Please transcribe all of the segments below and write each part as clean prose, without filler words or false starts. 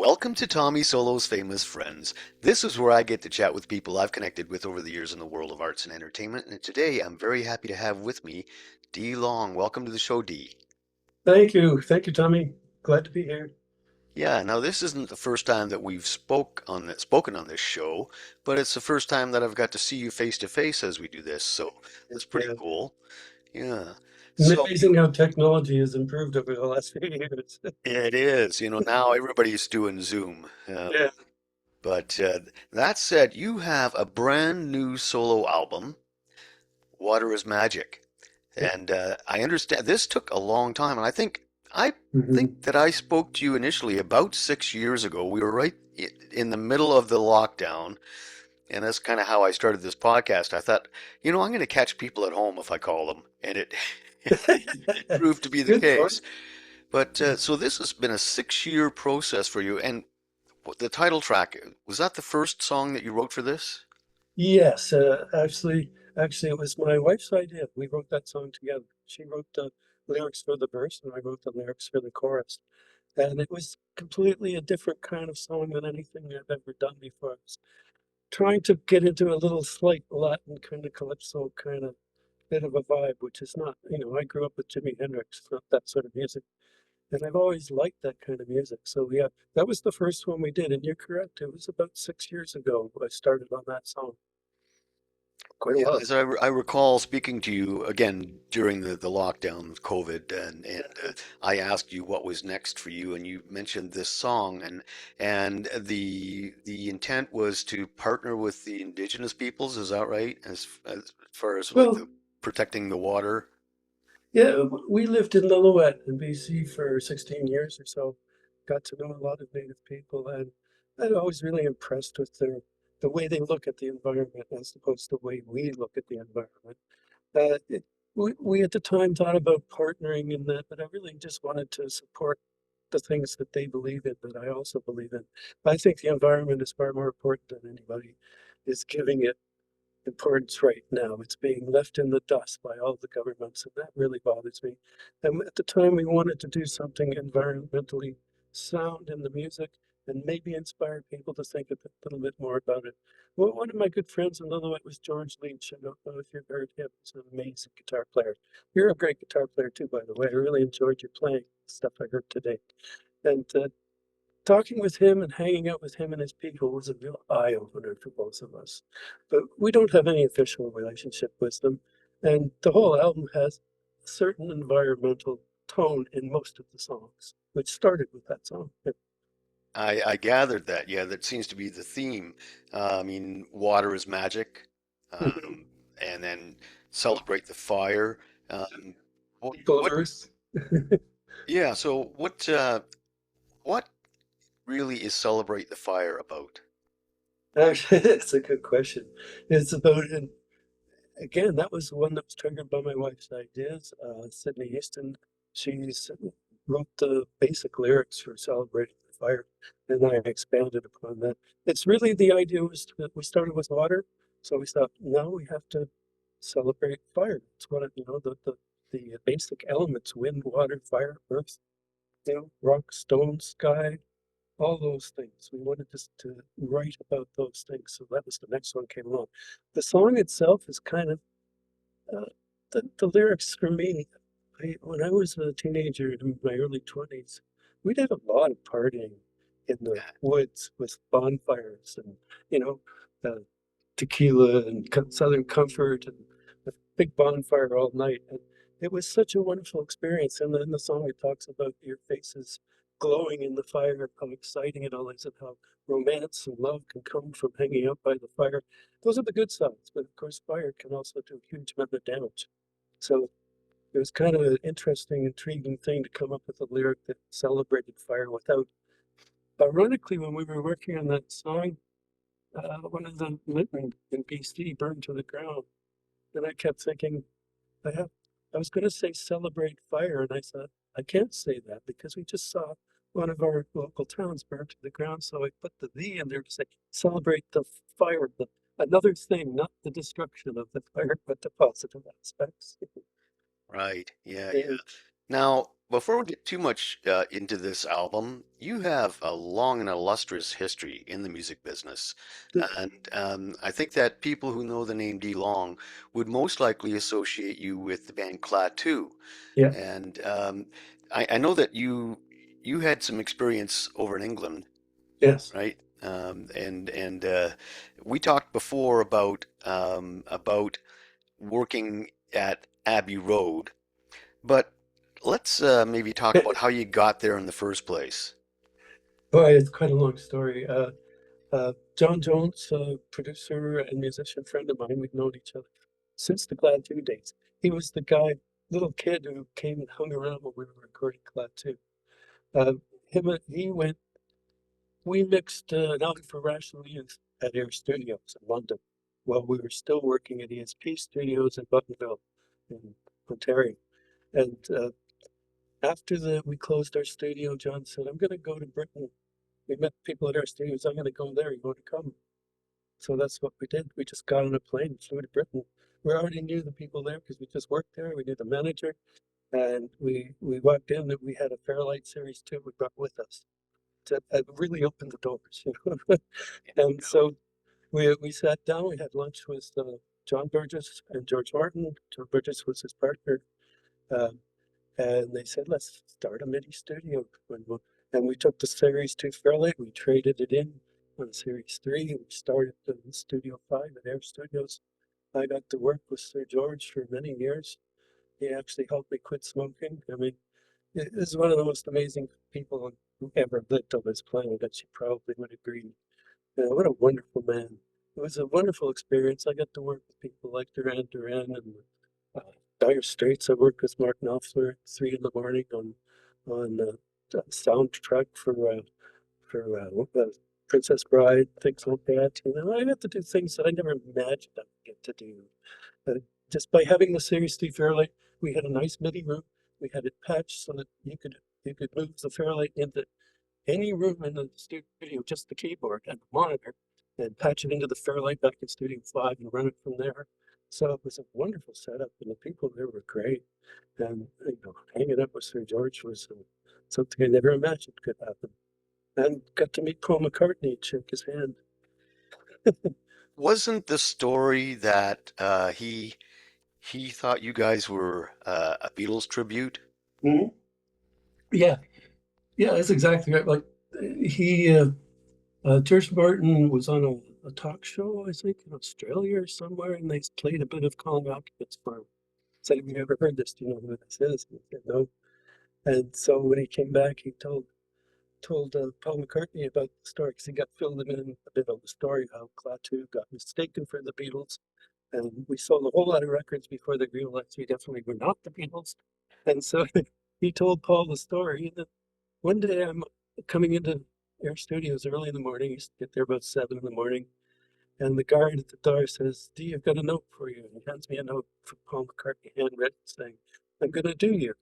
Welcome to Tommy Solo's Famous Friends. This is where I get to chat with people I've connected with over the years in the world of arts and entertainment. And today I'm very happy to have with me Dee Long. Welcome to the show, Dee. Thank you. Thank you, Tommy. Glad to be here. Yeah, now this isn't the first time that we've spoken on this show, but it's the first time that I've got to see you face to face as we do this. So that's pretty Yeah. cool. Yeah. So Amazing how technology has improved over the last few years. it is, now everybody's doing Zoom. Yeah. But that said, you have a brand new solo album, Water is Magic. Yeah. And I understand this took a long time. And I hmm think that I spoke to you initially about 6 years ago. We were right in the middle of the lockdown. And that's kind of how I started this podcast. I thought, I'm going to catch people at home if I call them. And it, it proved to be the Good point. case. But so this has been a 6 year process for you. And the title track, was that the first song that you wrote for this? Yes, actually, it was my wife's idea. We wrote that song together. She wrote the lyrics for the verse, and I wrote the lyrics for the chorus. And it was completely a different kind of song than anything I've ever done before. I was trying to get into a little slight Latin kind of calypso kind of bit of a vibe, which is not, I grew up with Jimi Hendrix, not that sort of music. And I've always liked that kind of music. So yeah, that was the first one we did. And you're correct. It was about 6 years ago I started on that song. Quite a Yeah, while. as I recall speaking to you again during the lockdown of COVID, I asked you what was next for you, and you mentioned this song, and the intent was to partner with the indigenous peoples. Is that right? As far as like Well, the protecting the water. yeah, we lived in Lillooet in BC for 16 years or so. Got to know a lot of Native people, and I'm always really impressed with the way they look at the environment as opposed to the way we look at the environment. We at the time thought about partnering in that, but I really just wanted to support the things that they believe in that I also believe in. I think the environment is far more important than anybody is giving it importance right now. It's being left in the dust by all the governments, and that really bothers me. And at the time, we wanted to do something environmentally sound in the music and maybe inspire people to think a little bit more about it. Well, one of my good friends in Lillooet was George Leach. I don't know if you've heard him. He's an amazing guitar player. You're a great guitar player too, by the way. I really enjoyed your playing stuff I heard today. And talking with him and hanging out with him and his people was a real eye opener for both of us. But we don't have any official relationship with them. And the whole album has a certain environmental tone in most of the songs, which started with that song. I gathered that. Yeah, that seems to be the theme. I mean, water is magic, Mhm. um, and then celebrate the fire. Um, People of what Earth. Yeah, so what really is Celebrate the Fire about? Actually, it's a good question. It's about, and again, that was the one that was triggered by my wife's ideas. Sydney Houston, she's wrote the basic lyrics for Celebrating the Fire, and I expanded upon that. It's really the idea was that we started with water, so we thought now we have to celebrate fire. It's one of the basic elements: wind, water, fire, earth, rock, stone, sky, all those things. We wanted just to write about those things, so that was the next one came along. The song itself is kind of uh, the lyrics for me, when I was a teenager in my early 20s, we did a lot of partying in the woods with bonfires and, you know, uh, tequila and Southern Comfort and a big bonfire all night. And it was such a wonderful experience. And then the song, it talks about your faces glowing in the fire, how exciting it all is, and how romance and love can come from hanging out by the fire. Those are the good sides, but of course, fire can also do a huge amount of damage. So it was kind of an interesting, intriguing thing to come up with a lyric that celebrated fire without. Ironically, when we were working on that song, one of the Lytton in BC burned to the ground. And I kept thinking, I have, I was going to say celebrate fire. And I thought, I can't say that because we just saw one of our local towns burn to the ground. So I put the "the" in there to say celebrate the fire, another thing, not the destruction of the fire, but the positive aspects. Right. Yeah, And yeah. Now, before we get too much into this album, you have a long and illustrious history in the music business. And I think that people who know the name Dee Long would most likely associate you with the band Klaatu. Yeah. And I know that you had some experience over in England, Yes. right? And we talked before about working at Abbey Road, but let's maybe talk about how you got there in the first place. Boy, it's quite a long story. John Jones, producer and musician friend of mine, we've known each other since the Glad 2 days. He was the guy, little kid who came and hung around when we were recording Glad 2. Uh, he went, we mixed an album for Rational Youth at Air Studios in London while we were still working at ESP Studios in Buttonville in Ontario. And after we closed our studio, John said, I'm going to go to Britain. We met people at our studios. I'm going to go there. You want to come? So that's what we did. We just got on a plane and flew to Britain. We already knew the people there because we just worked there. We knew the manager, and we walked in and we had a Fairlight Series 2 we brought with us to really open the doors, you know. And so we sat down. We had lunch with John Burgess and George Martin. John Burgess was his partner. Uh, and they said, let's start a MIDI studio. And we took the Series 2 Fairlight, we traded it in on Series 3, and we started the Studio 5 at Air Studios. I got to work with Sir George for many years. He actually helped me quit smoking. I mean, it is one of the most amazing people who ever lived on this planet, that you probably would agree. What a wonderful man. It was a wonderful experience. I got to work with people like Duran Duran and uh, Dire Straits. I worked with Mark Knopfler at 3 in the morning on soundtrack for Princess Bride, things like that. You know, I got to do things that I never imagined I would get to do. Uh, just by having the Series 3 Fairlight, we had a nice MIDI room. We had it patched so that you could move the Fairlight into any room in the studio, just the keyboard and the monitor, and patch it into the Fairlight back in Studio 5 and run it from there. So it was a wonderful setup, and the people there were great. And hanging out with Sir George was something I never imagined could happen. And got to meet Paul McCartney and shake his hand. Wasn't the story that he thought you guys were a Beatles tribute? Mhm. Yeah, yeah, that's exactly right. Like he, George Martin was on a talk show, I think, in Australia or somewhere, and they played a bit of Calling Occupants for him. Said, "Have you ever heard this? Do you know who this is?" And he said, "No." And so when he came back, he told Paul McCartney about the story because he got filled him in a bit on the story how Klaatu got mistaken for the Beatles, and we sold a whole lot of records before they realized we definitely were not the Beatles. And so he told Paul the story. And then one day I'm coming into Air Studios early in the morning. I used to get there about 7 in the morning. And the guard at the door says, "Dee, I've got a note for you." And he hands me a note from Paul McCartney, handwritten, saying, "I'm going to do you."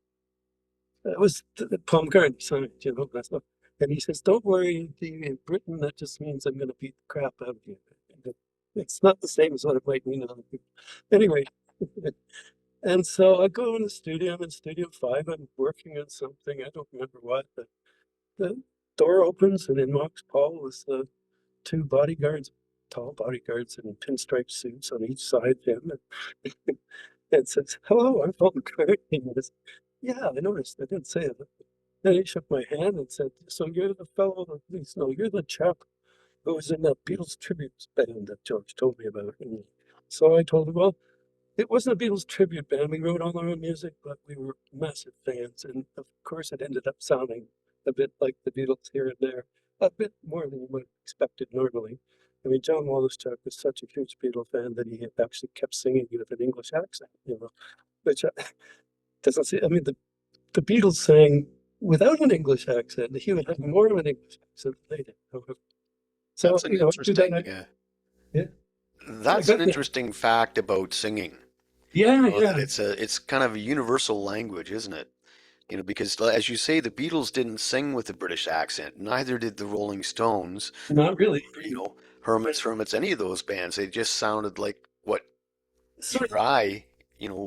That was Paul McCartney signed, That's not, and he says, "Don't worry, Dee, in Britain, that just means I'm going to beat the crap out of you." And it's not the same as what it might mean to other people. Anyway, and so I go in the studio. I'm in Studio 5. I'm working on something. I don't remember what, but the door opens and in walks Paul with the two bodyguards, tall bodyguards in pinstripe suits on each side of him, and says, "Hello, I'm Paul McCartney." And he goes, "Yeah, I noticed. I didn't say it." Then he shook my hand and said, "So you're the fellow no, you're the chap who was in that Beatles tribute band that George told me about." And so I told him, "Well, it wasn't a Beatles tribute band. We wrote all our own music, but we were massive fans. And of course, it ended up sounding a bit like the Beatles here and there, a bit more than you would have expected normally. I mean, John Wallace-Chuck was such a huge Beatle fan that he actually kept singing with an English accent, which doesn't see. I mean, the Beatles sang without an English accent. He would have more of an English accent than they did, however. So, That's an to that, interesting yeah, I that's an got the, interesting fact about singing. yeah, You know, that yeah, it's kind of a universal language, isn't it? You know, because as you say, the Beatles didn't sing with a British accent, neither did the Rolling Stones, not really. you know, Hermits, any of those bands. They just sounded like what So you or I.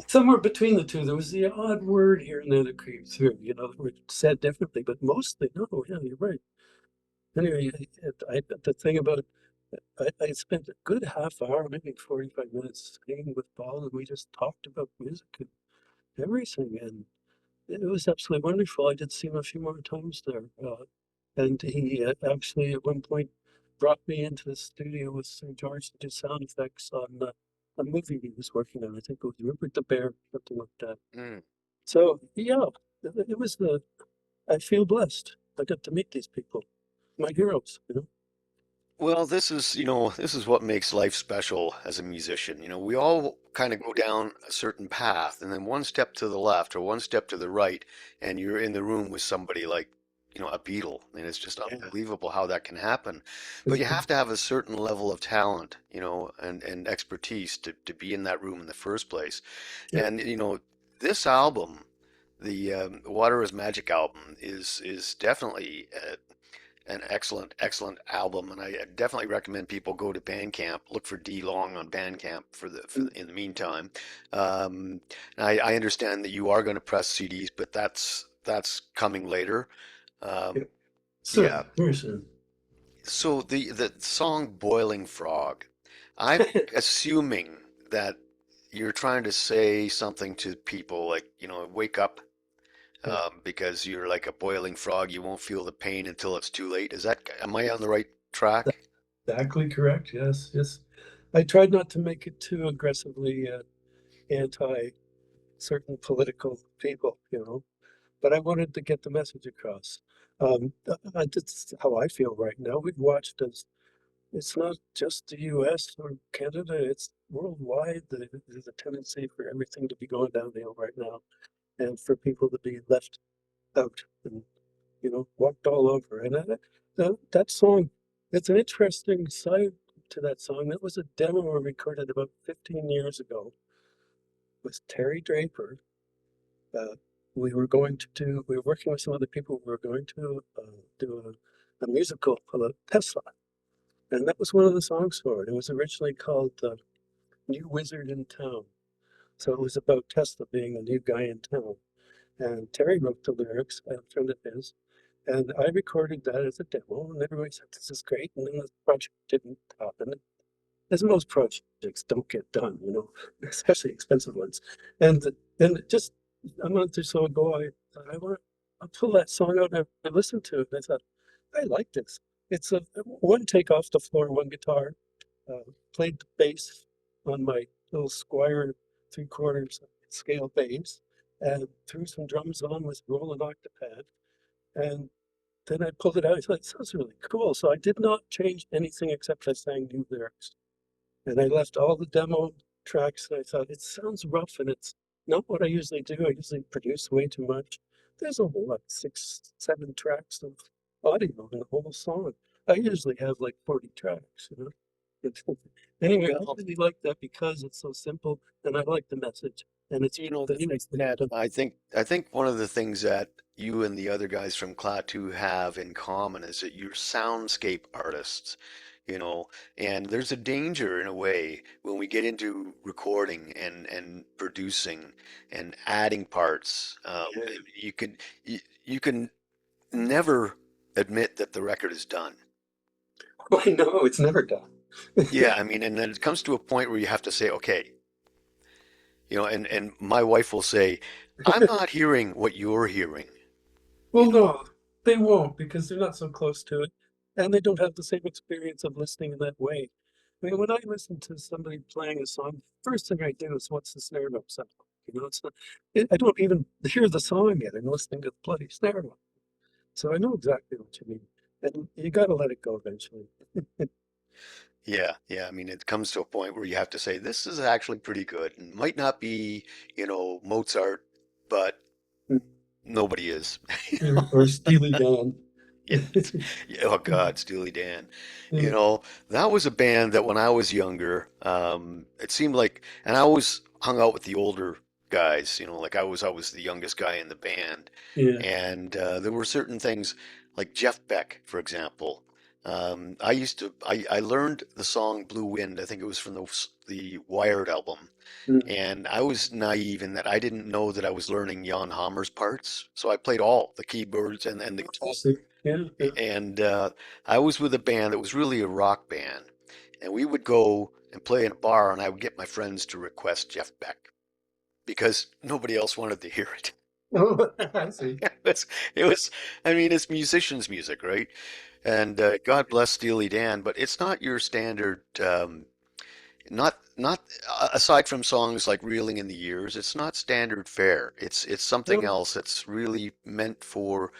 Somewhere between the two, there was the odd word here and there that creeped through, that were said differently, but mostly, no, yeah, you're right. Anyway, the thing about I spent a good half hour, maybe 45 minutes hanging with Paul, and we just talked about music and everything. And it was absolutely wonderful. I did see him a few more times there. And he actually, at one point, brought me into the studio with Sir George to do sound effects on a movie he was working on. I think it was Rupert the Bear, something like that. Mm. So, yeah, it was I feel blessed. I got to meet these people, my heroes. Well, this is what makes life special as a musician. We all kind of go down a certain path, and then one step to the left or one step to the right, and you're in the room with somebody like, a Beatle. And it's just Yeah. unbelievable how that can happen. But you have to have a certain level of talent, and expertise to be in that room in the first place. Yeah. And, this album, the Water is Magic album, is definitely an excellent, excellent album, and I definitely recommend people go to Bandcamp, look for Dee Long on Bandcamp in the meantime. I understand that you are going to press CDs, but that's coming later. Yeah. Um, Soon, yeah. very soon. So the song "Boiling Frog," I'm assuming that you're trying to say something to people like, wake up, Yeah. because you're like a boiling frog. You won't feel the pain until it's too late. Am I on the right track? Exactly correct. Yes, yes. I tried not to make it too aggressively anti certain political people, but I wanted to get the message across. That's how I feel right now. We've watched as it's not just the US or Canada, it's worldwide. There's a tendency for everything to be going downhill right now and for people to be left out and walked all over. And that song, it's an interesting side to that song. That was a demo I recorded about 15 years ago with Terry Draper. Uh, we were working with some other people. We were going to do a musical about Tesla. And that was one of the songs for it. It was originally called New Wizard in Town. So it was about Tesla being a new guy in town. And Terry wrote the lyrics, a friend of his. And I recorded that as a demo, and everybody said, "This is great." And then the project didn't happen, as most projects don't get done, especially expensive ones. And then just a month or so ago, I thought, I'll pull that song out. And I listened to it, and I thought, I like this. It's a one take off the floor, one guitar, played the bass on my little Squire 3/4 scale bass, and threw some drums on with Roland Octopad. And then I pulled it out. I thought, it sounds really cool. So I did not change anything except I sang new lyrics. And I left all the demo tracks and I thought, it sounds rough and it's not what I usually do. I usually produce way too much. There's a whole lot, 6, 7 tracks of audio in the whole song. I usually have like 40 tracks. Anyway, I Well, really like that because it's so simple and I like the message. And it's the thing that I think one of the things that you and the other guys from Klaatu have in common is that you're soundscape artists, you know, and there's a danger in a way when we get into recording and producing and adding parts. Yeah. You can never admit that the record is done. I know it's never done. Yeah, I mean, and then it comes to a point where you have to say, okay, and my wife will say, I'm not hearing what you're hearing, you Well, know. no, they won't because they're not so close to it, and they don't have the same experience of listening in that way. I mean, when I listen to somebody playing a song, first thing I do is what's the snare drum sound like? It's not, I don't even hear the song yet. I'm listening to the bloody snare drum, so I know exactly what you mean. And you got to let it go eventually. Yeah, yeah. I mean, it comes to a point where you have to say, this is actually pretty good. And might not be, Mozart, but nobody is. Or Steely Dan. Yeah, yeah, oh God, Steely Dan. Yeah, That was a band that when I was younger, it seemed like, and I always hung out with the older guys, like I was always the youngest guy in the band. yeah, And there were certain things like Jeff Beck, for example. I learned the song Blue Wind. I think it was from the Wired album. Mm. And I was naive in that I didn't know that I was learning Jan Hammer's parts. So I played all the keyboards and the I guitar. see. Yeah, yeah. And I was with a band that was really a rock band. And we would go and play in a bar, and I would get my friends to request Jeff Beck because nobody else wanted to hear it. Oh, I see. It was, it was, I mean, it's musicians' music, right? And God bless Steely Dan, but it's not your standard. Not aside from songs like "Reeling in the Years," it's not standard fare. It's something No. else. It's really meant for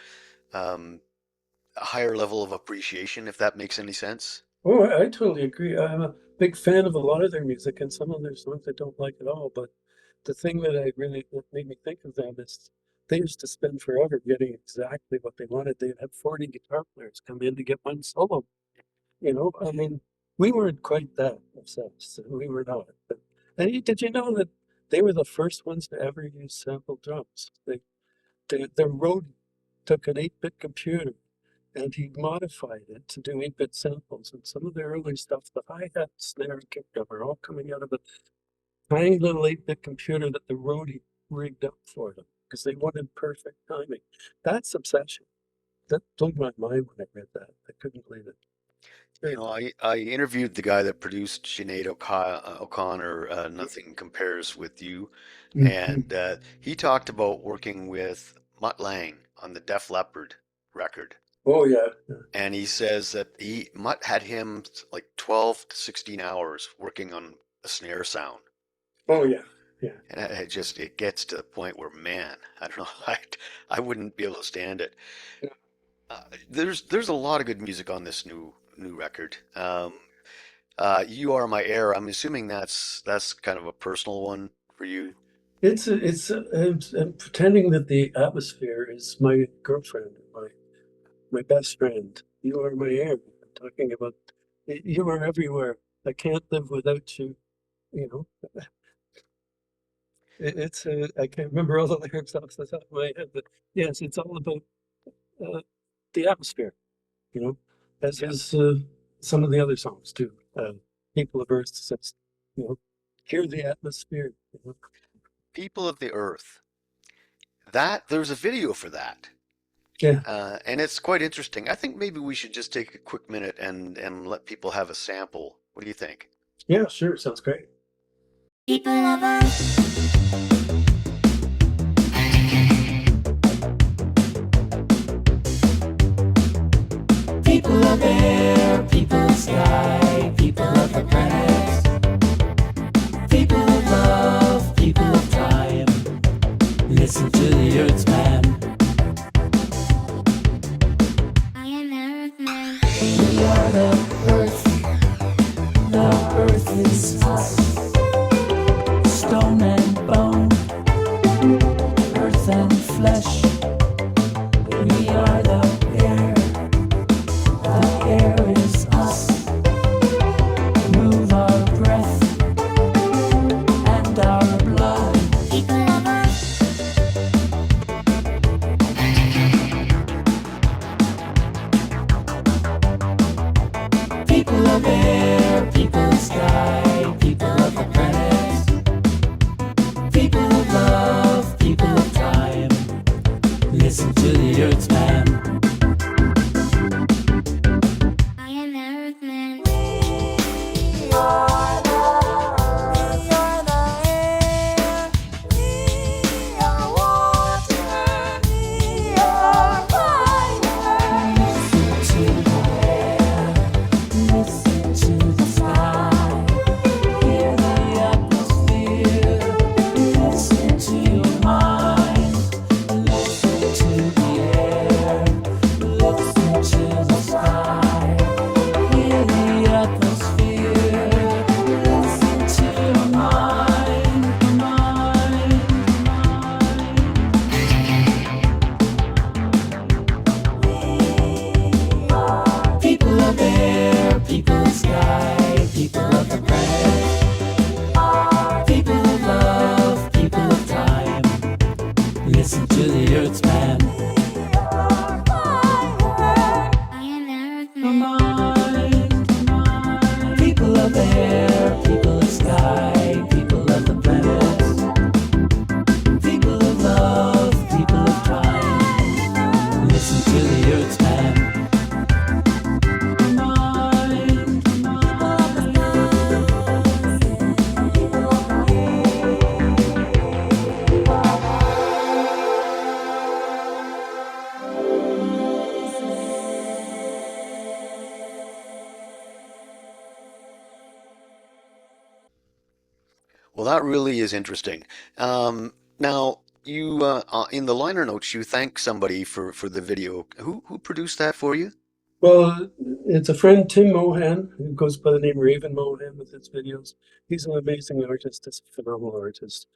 um, a higher level of appreciation, if that makes any sense. Oh, I totally agree. I'm a big fan of a lot of their music, and some of their songs I don't like at all. But the thing that made me think of them is they used to spend forever getting exactly what they wanted. They'd have 40 guitar players come in to get one solo. I mean, we weren't quite that obsessed. We were not. But, and did you know that they were the first ones to ever use sample drums? Their roadie took an 8-bit computer and he modified it to do 8-bit samples. And some of the early stuff, the hi-hat, snare, and kick drum are all coming out of a tiny little 8-bit computer that the roadie rigged up for them because they wanted perfect timing. That's obsession. That blew my mind when I read that. I couldn't believe it. You Very know, cool. I interviewed the guy that produced Sinead O'Connor, Nothing Compares with You, Mhm. and he talked about working with Mutt Lange on the Def Leppard record. Oh yeah, yeah. And he says that Mutt had him like 12 to 16 hours working on a snare sound. Oh yeah, yeah. And it gets to the point where, man, I don't know, I wouldn't be able to stand it. There's a lot of good music on this new record. You Are My Air. I'm assuming that's kind of a personal one for you. I'm pretending that the atmosphere is my girlfriend, my best friend. You are my air. I'm talking about you are everywhere. I can't live without you. You know, I can't remember all the lyrics off the top of my head, but yes, it's all about uh, the atmosphere. You know, as Yeah. is some of the other songs too. People of Earth says, you know, hear the atmosphere. People of the Earth. That there's a video for that. Yeah, And it's quite interesting. I think maybe we should just take a quick minute and let people have a sample. What do you think? yeah, sure, sounds great. People of Earth, people of air, people of sky, people of the press, people of love, people of time. Listen to the Earth's man. I am Earthman. We are the Earth. The Earth is us. Stone and bone, earth and flesh. We are the air is us. Move our Well, that really is interesting. Now, you in the liner notes, you thank somebody for the video. Who produced that for you? Well, it's a friend, Tim Mohan, who goes by the name Raven Mohan with his videos. He's an amazing artist. He's a phenomenal artist.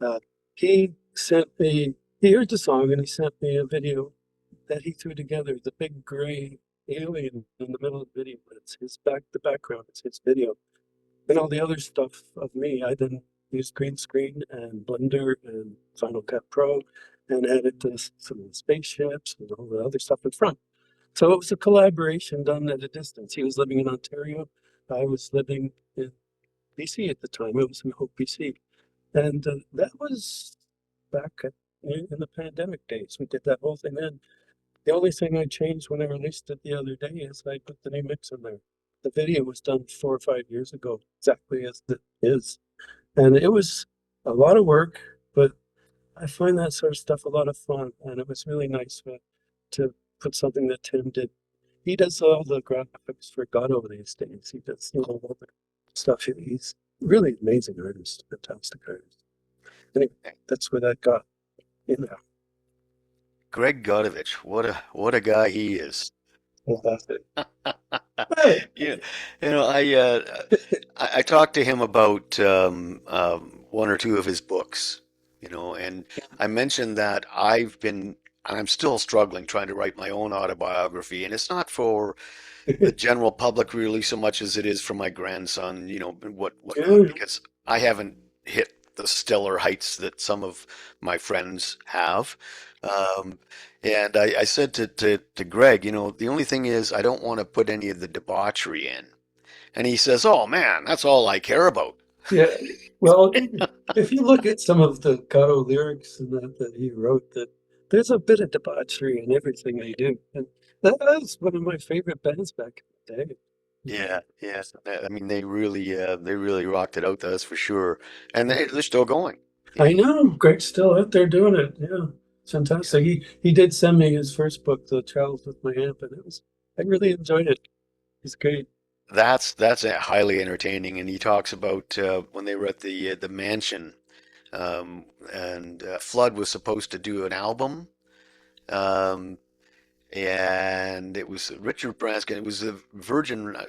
Uh, he sent me, he heard the song and he sent me a video that he threw together. The big gray alien in the middle of the video. It's his the background, it's his video. And all the other stuff of me, I then used green screen and Blender and Final Cut Pro and added to some of the spaceships and all the other stuff in front. So it was a collaboration done at a distance. He was living in Ontario. I was living in BC at the time. It was in Hope, BC. And that was back in the pandemic days. We did that whole thing then. The only thing I changed when I released it the other day is I put the new mix in there. The video was done 4 or 5 years ago, exactly as it is. And it was a lot of work, but I find that sort of stuff a lot of fun. And it was really nice to put something that Tim did. He does all the graphics for Godot these days. He does, all the stuff. He's really amazing artist, fantastic artist. Anyway, that's where that got in there. Greg Godovich. What a guy he is. Fantastic. Hey, Yeah, I talked to him about one or two of his books, and I mentioned that I'm still struggling trying to write my own autobiography, and it's not for the general public really so much as it is for my grandson, and whatnot, yeah, because I haven't hit the stellar heights that some of my friends have. Um, and I said to Greg, the only thing is I don't want to put any of the debauchery in. And he says, "Oh man, that's all I care about." yeah. Well, if you look at some of the Godot lyrics and that he wrote, that there's a bit of debauchery in everything they do, and that was one of my favorite bands back in the day. Yeah, yeah. I mean, they really rocked it out, that's for sure. And they're still going. You I know, know Greg's still out there doing it. Yeah, it's yeah. fantastic. He did send me his first book, The Travels with My Amp, and I really enjoyed it. It's great. That's highly entertaining. And he talks about when they were at the mansion, and Flood was supposed to do an album. Um, and it was Richard Branson. It was the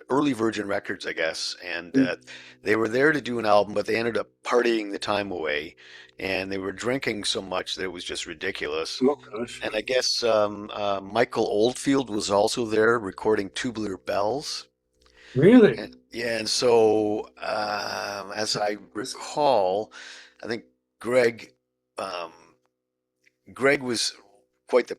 early Virgin Records, I guess, and Mm. they were there to do an album, but they ended up partying the time away, and they were drinking so much that it was just ridiculous. Oh gosh, And I guess Michael Oldfield was also there recording Tubular Bells. really? And, yeah, and so as I recall, I think Greg um, Greg was quite the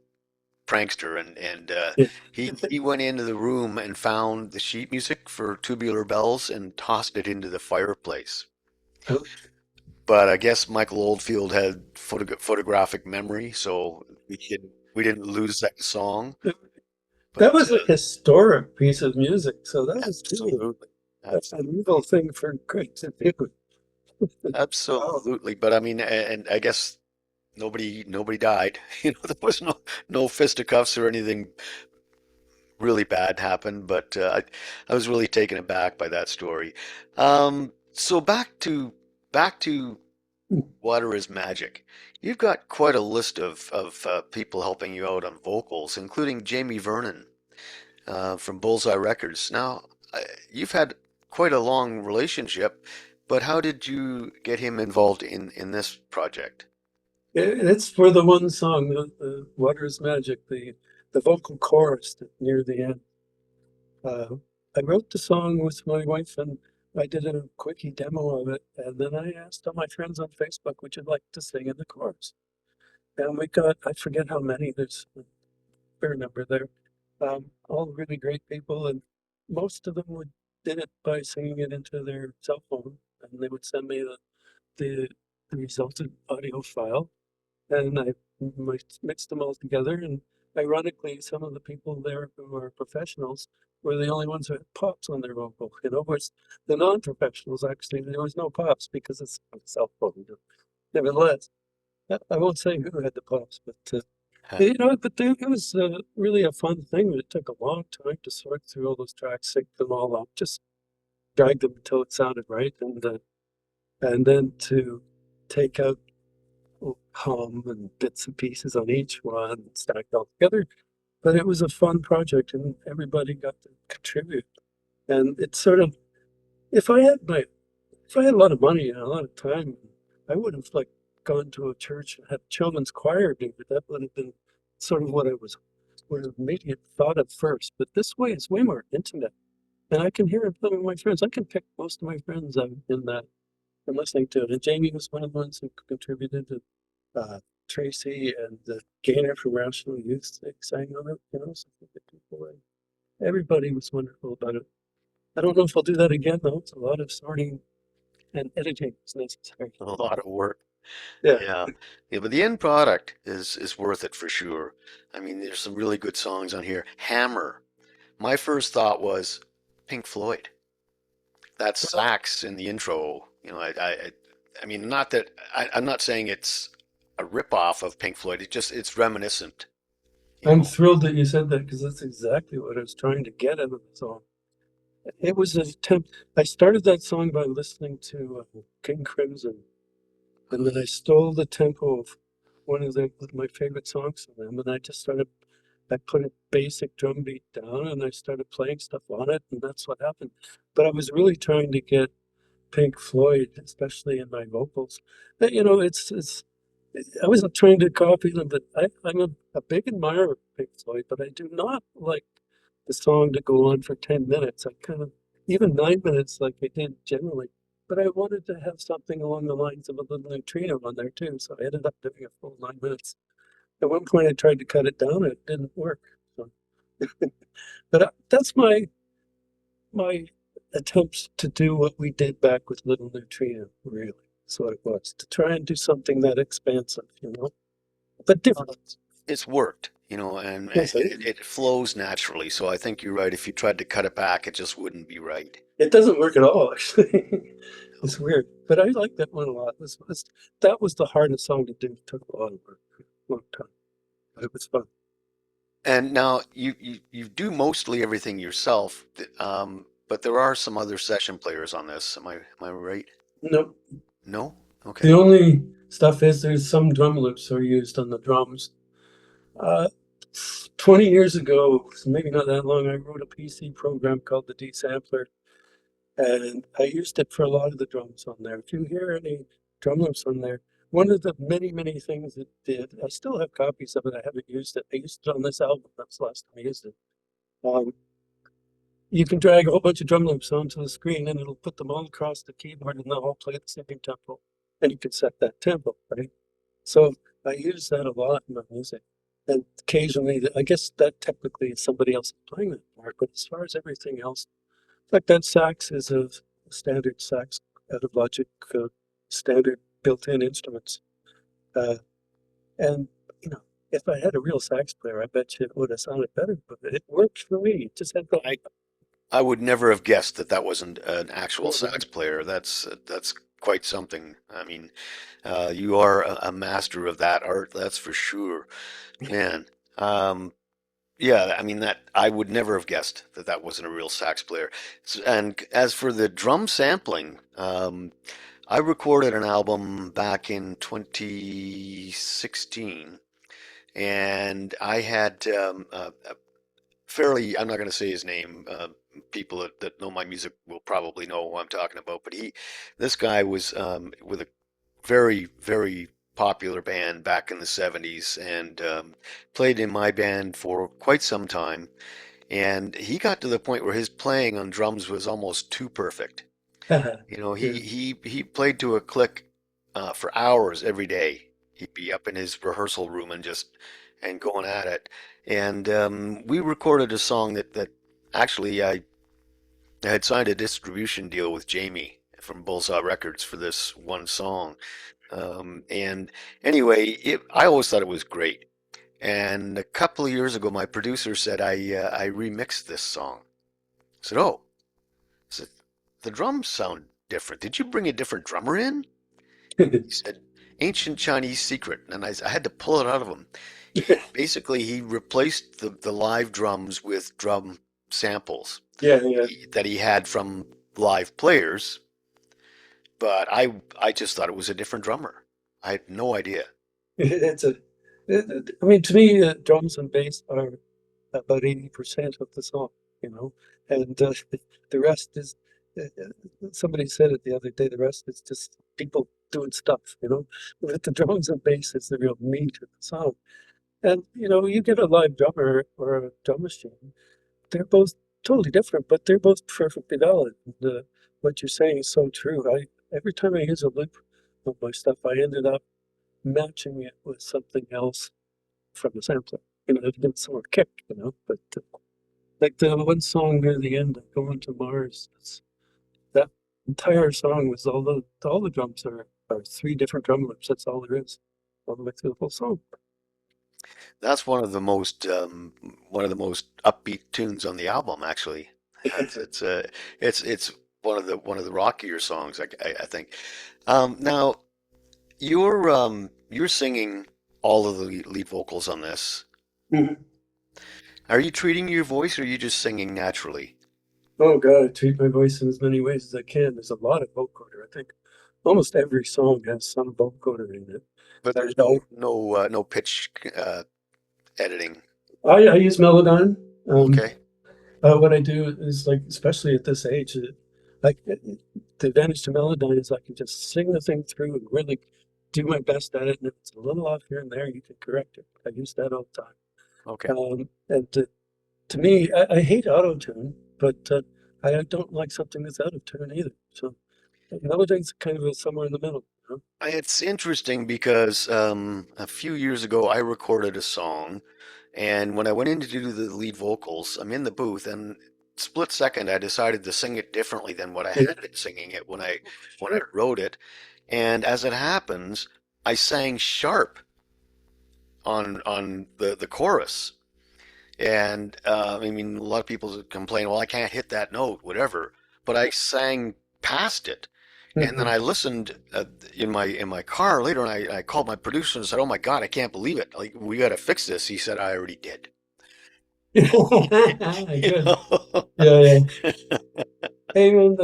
prankster, and Yeah. he went into the room and found the sheet music for Tubular Bells and tossed it into the fireplace. Oh, But I guess Michael Oldfield had photographic memory, so we didn't lose that song. that But was a historic piece of music, so that was really absolutely, a real thing for Greg to do. Wow. absolutely. But I mean, and I guess nobody died. There was no fisticuffs or anything really bad happened, but I was really taken aback by that story. So back to Water is Magic. You've got quite a list of people helping you out on vocals, including Jamie Vernon from Bullseye Records. Now, you've had quite a long relationship, but how did you get him involved in this project? It's for the one song, the Water is Magic, the vocal chorus near the end. Uh, I wrote the song with my wife and I did a quickie demo of it. And then I asked all my friends on Facebook, would you like to sing in the chorus? And we got, I forget how many, there's a fair number there. All really great people. And most of them did it by singing it into their cell phone. And they would send me the resultant audio file and I mixed them all together. And ironically, some of the people there who are professionals were the only ones who had pops on their vocal. Whereas the non-professionals actually there was no pops because it's a cell phone. Nevertheless, I won't say who had the pops, but it was really a fun thing. But it took a long time to sort through all those tracks, sync them all up, just drag them until it sounded right, and and then to take out hum and bits and pieces on each one and stack it all together. But it was a fun project, and everybody got to contribute. And it's sort of, if I had my if I had a lot of money and a lot of time, I would have like gone to a church and had a children's choir do it. That would have been sort of what I was would have immediate thought of first. But this way it's way more intimate. And I can hear it from my friends. I can pick most of my friends out in that and listening to it. And Jamie was one of the ones who contributed to Tracy and Gaynor from Rational Youth sang on it, some of the people. And everybody was wonderful about it. I don't know if I'll do that again though. It's a lot of sorting and editing is necessary. A lot of work. Yeah. Yeah. Yeah, but the end product is worth it for sure. I mean, there's some really good songs on here. Hammer. My first thought was Pink Floyd. That sax in the intro, I mean, not that I'm not saying it's a ripoff of Pink Floyd. It's reminiscent, you I'm know. thrilled that you said that because that's exactly what I was trying to get out of the song. It was an attempt. I started that song by listening to King Crimson, and then I stole the tempo of one of my favorite songs from them, and I put a basic drum beat down, and I started playing stuff on it, and that's what happened. But I was really trying to get Pink Floyd, especially in my vocals. But, it's I wasn't trying to copy them, but I'm a big admirer of Pink Floyd, but I do not like the song to go on for 10 minutes. I kind of, even 9 minutes like I did generally. But I wanted to have something along the lines of a little neutrino on there too, so I ended up doing a full 9 minutes. At one point I tried to cut it down, and it didn't work. So. But that's my attempts to do what we did back with Little Neutrino, really. That's what it was, to try and do something that expansive, but different. It's worked, and Yes, it flows naturally. So I think you're right. If you tried to cut it back, it just wouldn't be right. it doesn't work at all, actually. It's weird, but I like that one a lot. That was the hardest song to do. It took a lot of work, a long time, but it was fun. And now you do mostly everything yourself, but there are some other session players on this. Am I right? Nope. No? The Okay. only stuff is there's some drum loops are used on the drums. Uh, 20 years ago, maybe not that long, I wrote a PC program called the D Sampler, and I used it for a lot of the drums on there. If you hear any drum loops on there, one of the many, many things it did, I still have copies of it, I haven't used it. I used it on this album, that's the last time I used it. Um, you can drag a whole bunch of drum loops onto the screen and it'll put them all across the keyboard and they'll all play at the same tempo. And you can set that tempo, right? So I use that a lot in my music. And occasionally, I guess that technically is somebody else playing that part, but as far as everything else, like that sax is a standard sax out of Logic, standard built-in instruments. Uh, and, if I had a real sax player, I bet you it would have sounded better, but it worked for me. It just had the I would never have guessed that that wasn't an actual sax player. That's quite something. I mean, you are a master of that art, that's for sure, man. Um, yeah, I mean that I would never have guessed that that wasn't a real sax player. And as for the drum sampling, I recorded an album back in 2016, and I had a fairly, I'm not going to say his name. People that know my music will probably know who I'm talking about. But this guy was with a very, very popular band back in the 70s and played in my band for quite some time. And he got to the point where his playing on drums was almost too perfect. yeah. He played to a click for hours every day. He'd be up in his rehearsal room and going at it. And we recorded a song that actually I had signed a distribution deal with Jamie from Bullsaw Records for this one song. And anyway, I always thought it was great. And a couple of years ago, my producer said I remixed this song. I said, "Oh," I said, "the drums sound different. Did you bring a different drummer in?" He said, "Ancient Chinese secret," and I had to pull it out of him. Basically, he replaced the live drums with drum samples yeah, yeah. that he had from live players, but I just thought it was a different drummer. I had no idea. It's a, I mean, to me, drums and bass are about 80% of the song, you know, and the rest is, somebody said it the other day, the rest is just people doing stuff, you know. But the drums and bass is the real meat of the song. And, you know, you get a live drummer or a drum machine, they're both totally different, but they're both perfectly valid. And, what you're saying is so true. Every time I use a loop of my stuff, I ended up matching it with something else from the sampler. You know, it gives some more kick, you know. But like the one song near the end, "Going to Mars," that entire song was all the drums are three different drum loops. That's all there is, all the way through the whole song. That's one of the most upbeat tunes on the album, actually. It's one of the rockier songs, I think. Now you're singing all of the lead vocals on this. Mhm. Are you treating your voice, or are you just singing naturally? Oh God, I treat my voice in as many ways as I can. There's a lot of vocoder. I think almost every song has some vocoder in it. But there's I, no pitch editing. I use Melodyne. Um, Okay. what I do is like, especially at this age, the advantage to Melodyne is I can just sing the thing through and really do my best at it. And if it's a little off here and there, you can correct it. I use that all the Okay. time. And to me, I hate auto tune, but I don't like something that's out of tune either. So Melodyne's kind of somewhere in the middle. You It's interesting because a few years ago I recorded a song, and when I went in to do the lead vocals, I'm in the booth, and split second I decided to sing it differently than what I know? had been singing it when I Sure. wrote it. And as it happens, I sang sharp on the chorus. And I mean, a lot of people complain, well, I can't hit that note, whatever. But I sang past it, and then Mhm. I listened in my car later, and I called my producer and said, "Oh my God, I can't believe it! Like, we got to fix this." He said, "I already did." You Good. know? Yeah, yeah. Hey, man,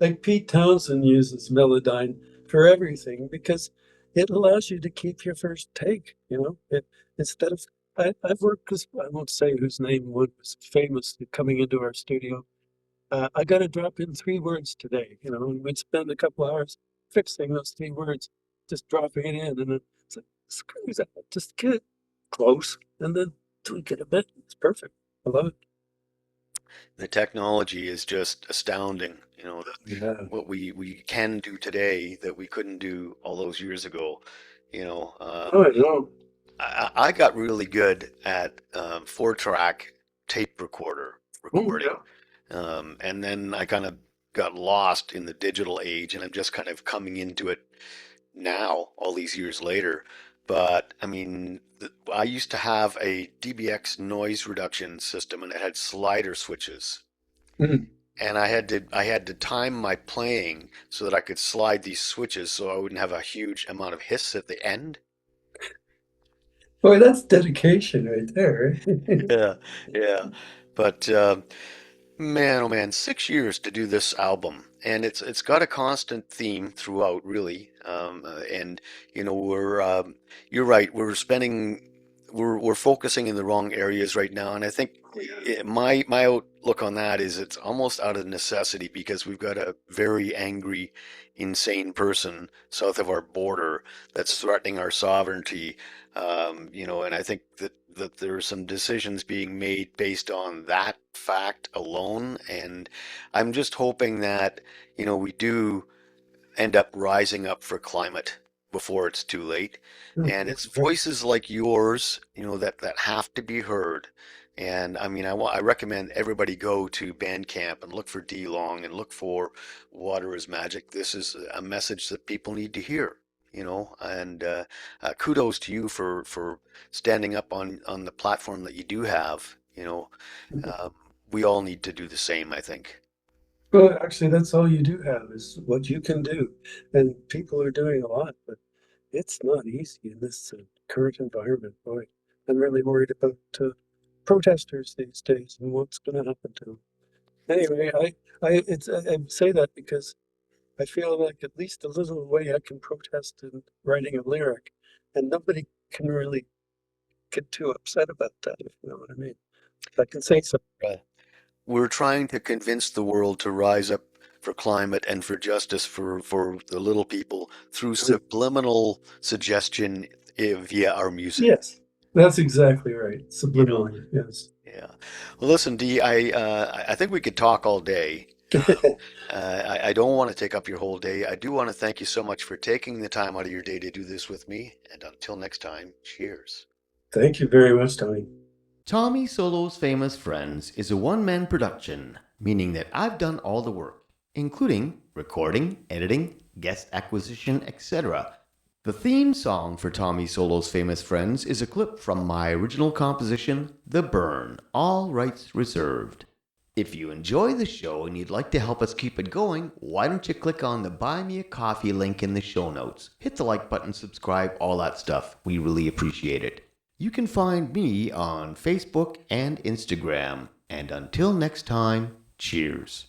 like Pete Townsend uses Melodyne for everything because it allows you to keep your first take, you know? Instead of I've worked with, I won't say whose name was famous coming into our studio. I got to drop in three words today, you know, and we'd spend a couple hours fixing those three words, just dropping it in, and then it's like, screw that, just get it close, and then tweak it a bit. It's perfect. I love it. The technology is just astounding. You know, Yeah. what we can do today that we couldn't do all those years ago. You know, Oh, I know. I got really good at four-track tape Oh, recording. yeah. And then I kind of got lost in the digital age, and I'm just kind of coming into it now, all these years later. But I mean, I used to have a DBX noise reduction system, and it had slider switches. Mm. And I had to time my playing so that I could slide these switches so I wouldn't have a huge amount of hiss at the end. Boy, that's dedication right there. Yeah, yeah. But man, oh man, 6 years to do this album, and it's got a constant theme throughout, really. And you know, you're right. We're focusing in the wrong areas right now, and I think my outlook on that is it's almost out of necessity because we've got a very angry, insane person south of our border that's threatening our sovereignty. You know, and I think that there are some decisions being made based on that fact alone. And I'm just hoping that, you know, we do end up rising up for climate before it's too late. And it's Right. voices like yours, you know, that have to be heard. And I mean, I recommend everybody go to Bandcamp and look for Dee Long and look for Water is Magic. This is a message that people need to hear, you know. And kudos to you for standing up on the platform that you do have. You know, um, we all need to do the same, I think. Well, actually, that's all you do have is what you can do. And people are doing a lot, but it's not easy in this current environment. Boy, I'm really worried about protesters these days and what's going to happen to them. Anyway, I say that because I feel like at least a little way I can protest in writing a lyric, and nobody can really get too upset about that, if you know what I mean. If I can say so. Right. We're trying to convince the world to rise up for climate and for justice for the little people through subliminal suggestion via our music. Yes, that's exactly right. You know, Subliminally, yes. yeah. Well, listen, Dee, I think we could talk all day. I don't want to take up your whole day. I do want to thank you so much for taking the time out of your day to do this with me. And until next time, cheers. Thank you very much, Tony. Tommy Solo's Famous Friends is a one-man production, meaning that I've done all the work, including recording, editing, guest acquisition, etc. The theme song for Tommy Solo's Famous Friends is a clip from my original composition, The Burn, all rights reserved. If you enjoy the show and you'd like to help us keep it going, why don't you click on the Buy Me a Coffee link in the show notes. Hit the like button, subscribe, all that stuff. We really appreciate it. You can find me on Facebook and Instagram. And until next time, cheers.